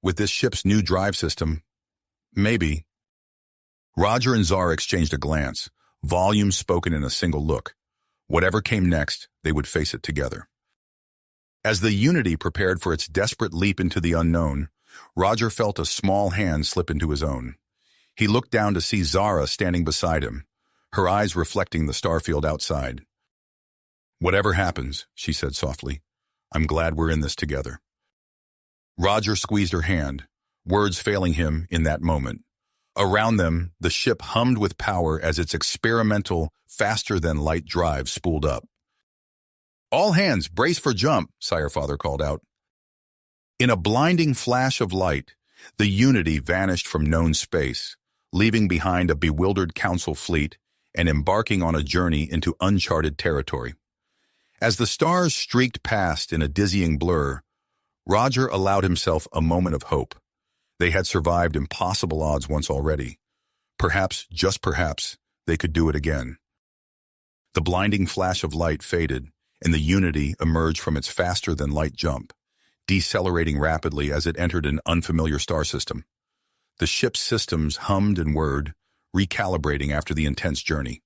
with this ship's new drive system, maybe." Roger and Zara exchanged a glance, volumes spoken in a single look. Whatever came next, they would face it together. As the Unity prepared for its desperate leap into the unknown, Roger felt a small hand slip into his own. He looked down to see Zara standing beside him, her eyes reflecting the starfield outside. "Whatever happens," she said softly, "I'm glad we're in this together." Roger squeezed her hand, words failing him in that moment. Around them, the ship hummed with power as its experimental, faster-than-light drive spooled up. "All hands, brace for jump," Sire-Father called out. In a blinding flash of light, the Unity vanished from known space, leaving behind a bewildered Council fleet and embarking on a journey into uncharted territory. As the stars streaked past in a dizzying blur, Roger allowed himself a moment of hope. They had survived impossible odds once already. Perhaps, just perhaps, they could do it again. The blinding flash of light faded, and the Unity emerged from its faster-than-light jump, decelerating rapidly as it entered an unfamiliar star system. The ship's systems hummed and whirred, recalibrating after the intense journey.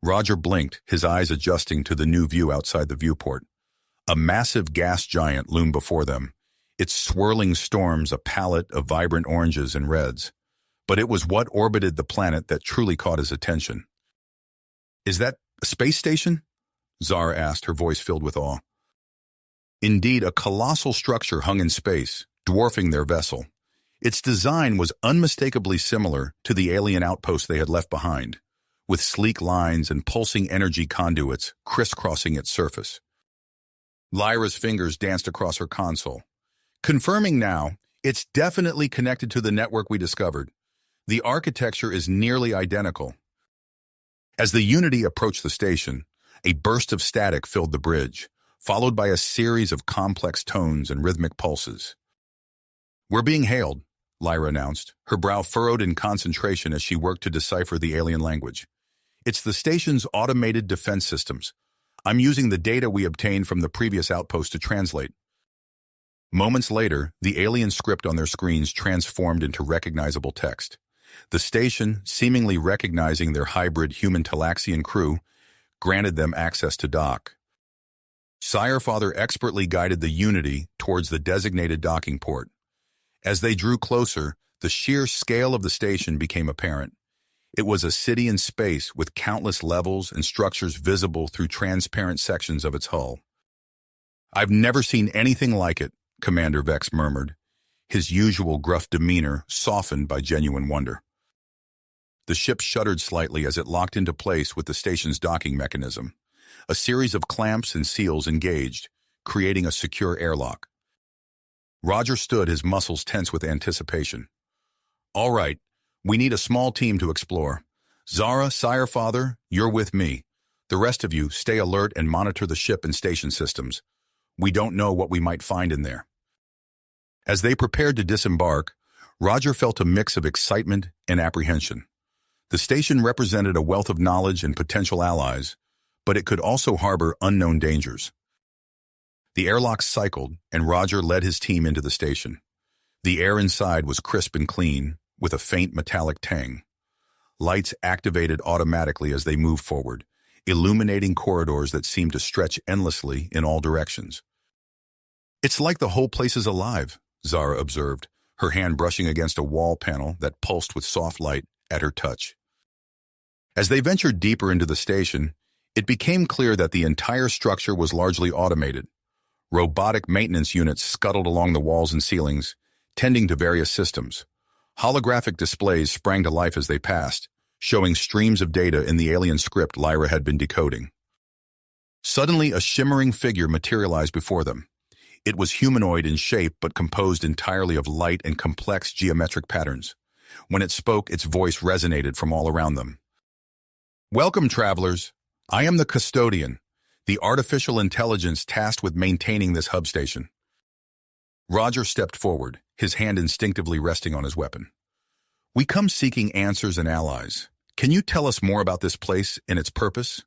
Roger blinked, his eyes adjusting to the new view outside the viewport. A massive gas giant loomed before them, its swirling storms a palette of vibrant oranges and reds. But it was what orbited the planet that truly caught his attention. "Is that a space station?" Zara asked, her voice filled with awe. Indeed, a colossal structure hung in space, dwarfing their vessel. Its design was unmistakably similar to the alien outpost they had left behind, with sleek lines and pulsing energy conduits crisscrossing its surface. Lyra's fingers danced across her console. "Confirming now, it's definitely connected to the network we discovered. The architecture is nearly identical." As the Unity approached the station, a burst of static filled the bridge, followed by a series of complex tones and rhythmic pulses. "We're being hailed," Lyra announced, her brow furrowed in concentration as she worked to decipher the alien language. "It's the station's automated defense systems. I'm using the data we obtained from the previous outpost to translate." Moments later, the alien script on their screens transformed into recognizable text. The station, seemingly recognizing their hybrid human-Talaxian crew, granted them access to dock. Sire-Father expertly guided the Unity towards the designated docking port. As they drew closer, the sheer scale of the station became apparent. It was a city in space with countless levels and structures visible through transparent sections of its hull. "I've never seen anything like it," Commander Vex murmured, his usual gruff demeanor softened by genuine wonder. The ship shuddered slightly as it locked into place with the station's docking mechanism. A series of clamps and seals engaged, creating a secure airlock. Roger stood, his muscles tense with anticipation. "All right, we need a small team to explore. Zara, Sire-Father, you're with me. The rest of you, stay alert and monitor the ship and station systems. We don't know what we might find in there." As they prepared to disembark, Roger felt a mix of excitement and apprehension. The station represented a wealth of knowledge and potential allies, but it could also harbor unknown dangers. The airlock cycled, and Roger led his team into the station. The air inside was crisp and clean, with a faint metallic tang. Lights activated automatically as they moved forward, illuminating corridors that seemed to stretch endlessly in all directions. "It's like the whole place is alive," Zara observed, her hand brushing against a wall panel that pulsed with soft light at her touch. As they ventured deeper into the station, it became clear that the entire structure was largely automated. Robotic maintenance units scuttled along the walls and ceilings, tending to various systems. Holographic displays sprang to life as they passed, showing streams of data in the alien script Lyra had been decoding. Suddenly, a shimmering figure materialized before them. It was humanoid in shape but composed entirely of light and complex geometric patterns. When it spoke, its voice resonated from all around them. "Welcome, travelers. I am the Custodian, the artificial intelligence tasked with maintaining this hub station." Roger stepped forward, his hand instinctively resting on his weapon. "We come seeking answers and allies. Can you tell us more about this place and its purpose?"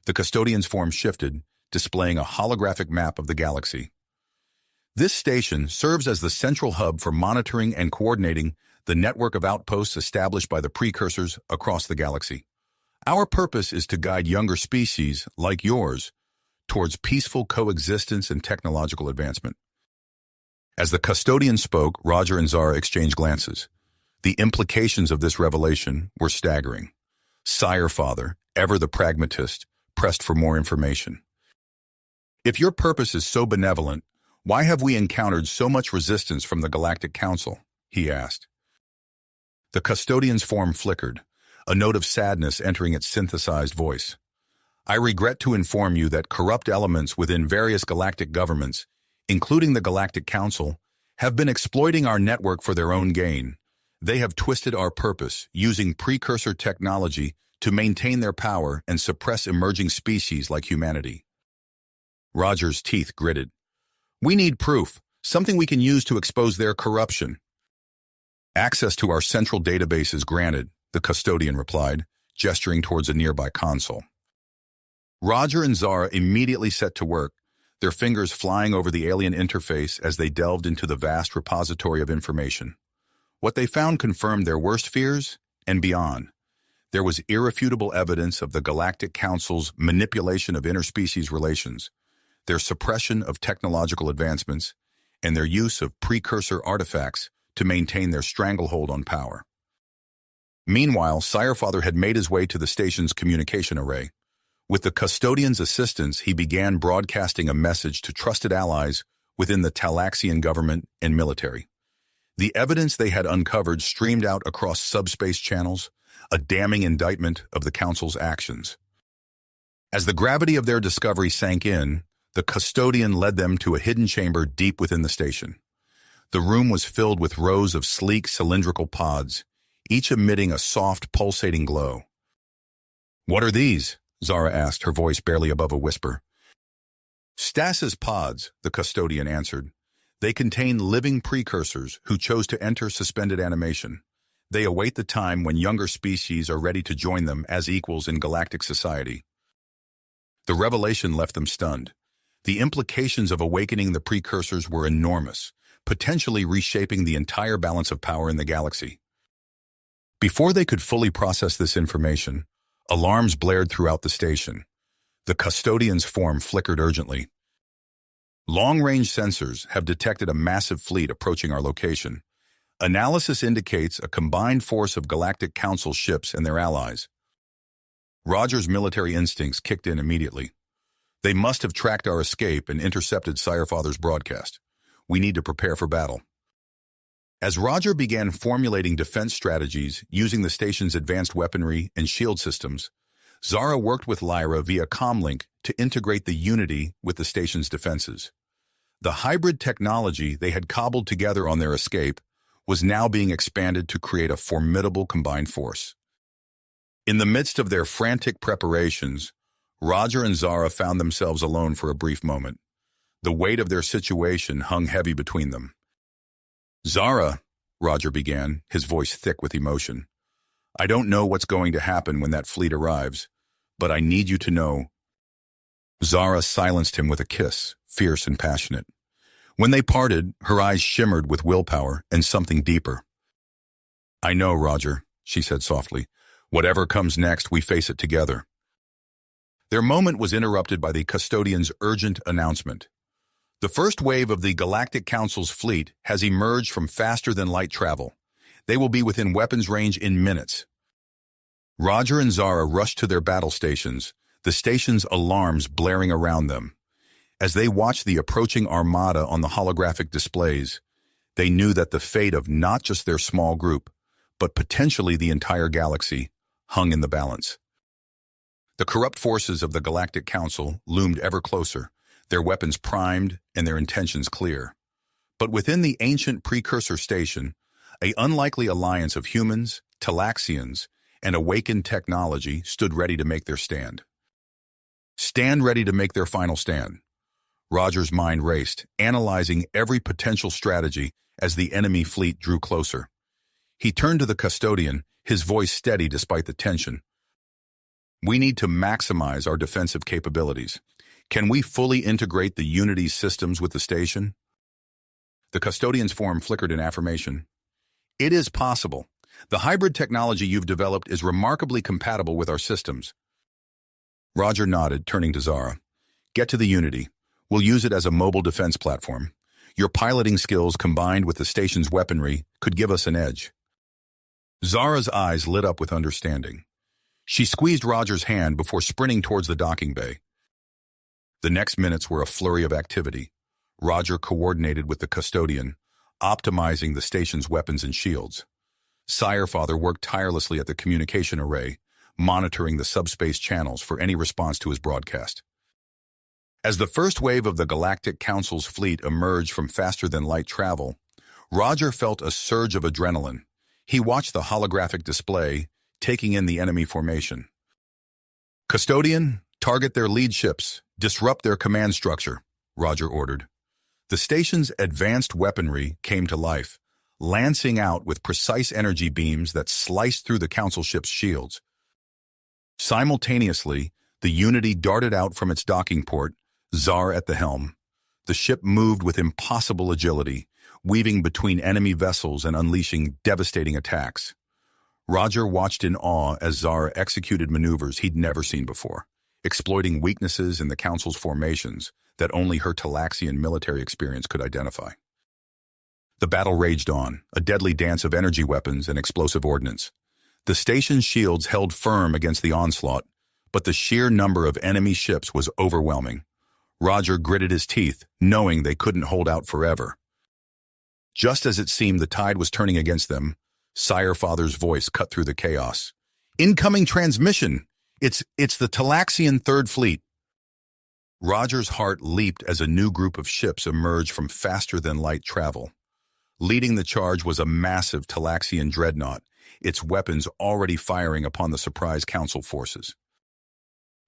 The Custodian's form shifted, displaying a holographic map of the galaxy. "This station serves as the central hub for monitoring and coordinating the network of outposts established by the precursors across the galaxy. Our purpose is to guide younger species, like yours, towards peaceful coexistence and technological advancement." As the Custodian spoke, Roger and Zara exchanged glances. The implications of this revelation were staggering. Sire-Father, ever the pragmatist, pressed for more information. "If your purpose is so benevolent, why have we encountered so much resistance from the Galactic Council?" he asked. The Custodian's form flickered, a note of sadness entering its synthesized voice. "I regret to inform you that corrupt elements within various galactic governments, including the Galactic Council, have been exploiting our network for their own gain. They have twisted our purpose, using precursor technology to maintain their power and suppress emerging species like humanity." Roger's teeth gritted. "We need proof, something we can use to expose their corruption." "Access to our central database is granted," the Custodian replied, gesturing towards a nearby console. Roger and Zara immediately set to work, their fingers flying over the alien interface as they delved into the vast repository of information. What they found confirmed their worst fears and beyond. There was irrefutable evidence of the Galactic Council's manipulation of interspecies relations, their suppression of technological advancements, and their use of precursor artifacts to maintain their stranglehold on power. Meanwhile, Sirefather had made his way to the station's communication array. With the custodian's assistance, he began broadcasting a message to trusted allies within the Talaxian government and military. The evidence they had uncovered streamed out across subspace channels, a damning indictment of the Council's actions. As the gravity of their discovery sank in, the custodian led them to a hidden chamber deep within the station. The room was filled with rows of sleek cylindrical pods, each emitting a soft, pulsating glow. "What are these?" Zara asked, her voice barely above a whisper. "Stasis pods," the custodian answered. "They contain living precursors who chose to enter suspended animation. They await the time when younger species are ready to join them as equals in galactic society." The revelation left them stunned. The implications of awakening the precursors were enormous, potentially reshaping the entire balance of power in the galaxy. Before they could fully process this information, alarms blared throughout the station. The custodian's form flickered urgently. "Long-range sensors have detected a massive fleet approaching our location. Analysis indicates a combined force of Galactic Council ships and their allies." Roger's military instincts kicked in immediately. "They must have tracked our escape and intercepted Sirefather's broadcast. We need to prepare for battle." As Roger began formulating defense strategies using the station's advanced weaponry and shield systems, Zara worked with Lyra via comlink to integrate the Unity with the station's defenses. The hybrid technology they had cobbled together on their escape was now being expanded to create a formidable combined force. In the midst of their frantic preparations, Roger and Zara found themselves alone for a brief moment. The weight of their situation hung heavy between them. "Zara," Roger began, his voice thick with emotion, "I don't know what's going to happen when that fleet arrives, but I need you to know." Zara silenced him with a kiss, fierce and passionate. When they parted, her eyes shimmered with willpower and something deeper. "I know, Roger," she said softly. "Whatever comes next, we face it together." Their moment was interrupted by the custodian's urgent announcement. "The first wave of the Galactic Council's fleet has emerged from faster-than-light travel. They will be within weapons range in minutes." Roger and Zara rushed to their battle stations, the station's alarms blaring around them. As they watched the approaching armada on the holographic displays, they knew that the fate of not just their small group, but potentially the entire galaxy, hung in the balance. The corrupt forces of the Galactic Council loomed ever closer, their weapons primed and their intentions clear. But within the ancient precursor station, an unlikely alliance of humans, Talaxians, and awakened technology stood ready to make their stand. Stand ready to make their final stand. Roger's mind raced, analyzing every potential strategy as the enemy fleet drew closer. He turned to the custodian, his voice steady despite the tension. "We need to maximize our defensive capabilities. Can we fully integrate the Unity systems with the station?" The custodian's form flickered in affirmation. "It is possible. The hybrid technology you've developed is remarkably compatible with our systems." Roger nodded, turning to Zara. "Get to the Unity. We'll use it as a mobile defense platform. Your piloting skills combined with the station's weaponry could give us an edge." Zara's eyes lit up with understanding. She squeezed Roger's hand before sprinting towards the docking bay. The next minutes were a flurry of activity. Roger coordinated with the custodian, optimizing the station's weapons and shields. Sirefather worked tirelessly at the communication array, monitoring the subspace channels for any response to his broadcast. As the first wave of the Galactic Council's fleet emerged from faster-than-light travel, Roger felt a surge of adrenaline. He watched the holographic display, taking in the enemy formation. "Custodian, target their lead ships, disrupt their command structure," Roger ordered. The station's advanced weaponry came to life, lancing out with precise energy beams that sliced through the Council ship's shields. Simultaneously, The Unity darted out from its docking port, Zara at the helm. The ship moved with impossible agility, weaving between enemy vessels and unleashing devastating attacks. Roger watched in awe as Zara executed maneuvers he'd never seen before, exploiting weaknesses in the Council's formations that only her Talaxian military experience could identify. The battle raged on, a deadly dance of energy weapons and explosive ordnance. The station's shields held firm against the onslaught, but the sheer number of enemy ships was overwhelming. Roger gritted his teeth, knowing they couldn't hold out forever. Just as it seemed the tide was turning against them, Sire Father's voice cut through the chaos. "Incoming transmission! It's the Talaxian Third Fleet." Roger's heart leaped as a new group of ships emerged from faster-than-light travel. Leading the charge was a massive Talaxian dreadnought, its weapons already firing upon the surprise Council forces.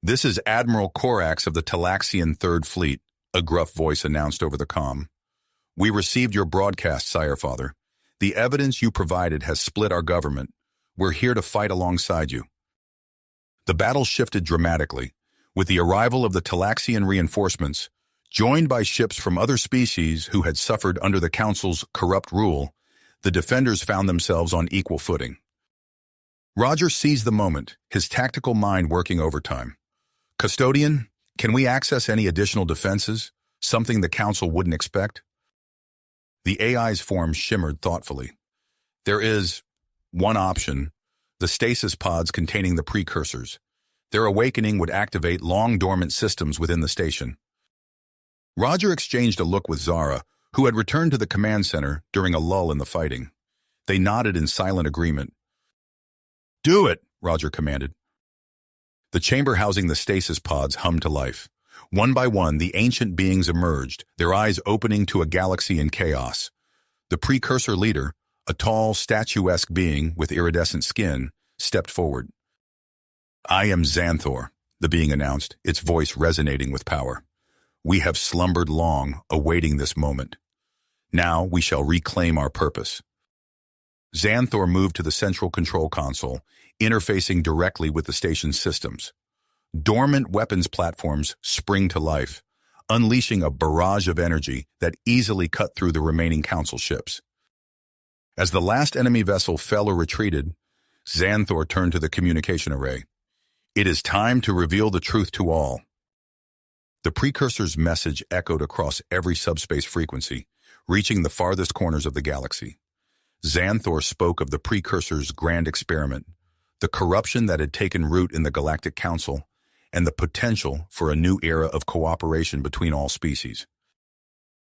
"This is Admiral Corax of the Talaxian Third Fleet," a gruff voice announced over the comm. "We received your broadcast, Sire Father. The evidence you provided has split our government. We're here to fight alongside you." The battle shifted dramatically. With the arrival of the Talaxian reinforcements, joined by ships from other species who had suffered under the Council's corrupt rule, the defenders found themselves on equal footing. Roger seized the moment, his tactical mind working overtime. "Custodian, can we access any additional defenses? Something the Council wouldn't expect?" The AI's form shimmered thoughtfully. "There is one option, the stasis pods containing the precursors. Their awakening would activate long-dormant systems within the station." Roger exchanged a look with Zara, who had returned to the command center during a lull in the fighting. They nodded in silent agreement. "Do it," Roger commanded. The chamber housing the stasis pods hummed to life. One by one, the ancient beings emerged, their eyes opening to a galaxy in chaos. The precursor leader, a tall, statuesque being with iridescent skin, stepped forward. "I am Xanthor," the being announced, its voice resonating with power. "We have slumbered long, awaiting this moment. Now we shall reclaim our purpose." Xanthor moved to the central control console, interfacing directly with the station's systems. Dormant weapons platforms spring to life, unleashing a barrage of energy that easily cut through the remaining Council ships. As the last enemy vessel fell or retreated, Xanthor turned to the communication array. "It is time to reveal the truth to all." The precursor's message echoed across every subspace frequency, reaching the farthest corners of the galaxy. Xanthor spoke of the precursor's grand experiment, the corruption that had taken root in the Galactic Council, and the potential for a new era of cooperation between all species.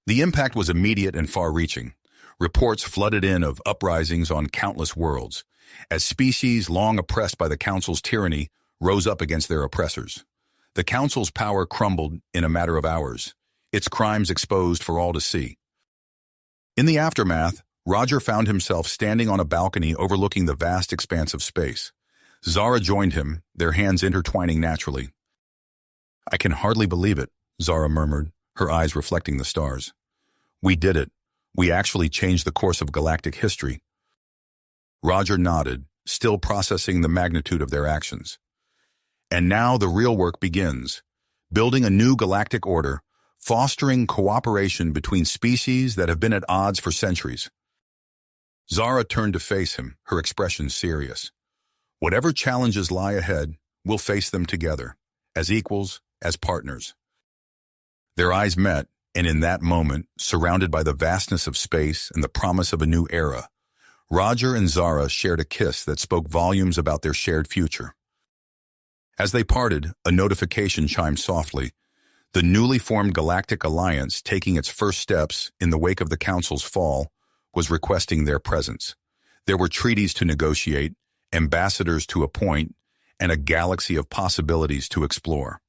The impact was immediate and far-reaching. Reports flooded in of uprisings on countless worlds, as species long oppressed by the Council's tyranny rose up against their oppressors. The Council's power crumbled in a matter of hours, its crimes exposed for all to see. In the aftermath, Roger found himself standing on a balcony overlooking the vast expanse of space. Zara joined him, their hands intertwining naturally. "I can hardly believe it," Zara murmured, her eyes reflecting the stars. "We did it. We actually changed the course of galactic history." Roger nodded, still processing the magnitude of their actions. "And now the real work begins, building a new galactic order, fostering cooperation between species that have been at odds for centuries." Zara turned to face him, her expression serious. "Whatever challenges lie ahead, we'll face them together, as equals, as partners." Their eyes met, and in that moment, surrounded by the vastness of space and the promise of a new era, Roger and Zara shared a kiss that spoke volumes about their shared future. As they parted, a notification chimed softly. The newly formed Galactic Alliance, taking its first steps in the wake of the Council's fall, was requesting their presence. There were treaties to negotiate, ambassadors to appoint, and a galaxy of possibilities to explore.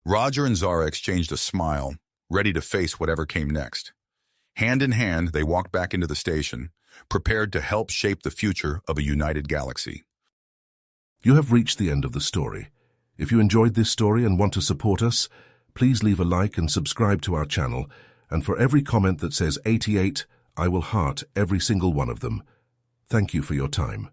Roger and Zara exchanged a smile, ready to face whatever came next. Hand in hand, they walked back into the station, prepared to help shape the future of a united galaxy. You have reached the end of the story. If you enjoyed this story and want to support us, please leave a like and subscribe to our channel, and for every comment that says 88, I will heart every single one of them. Thank you for your time.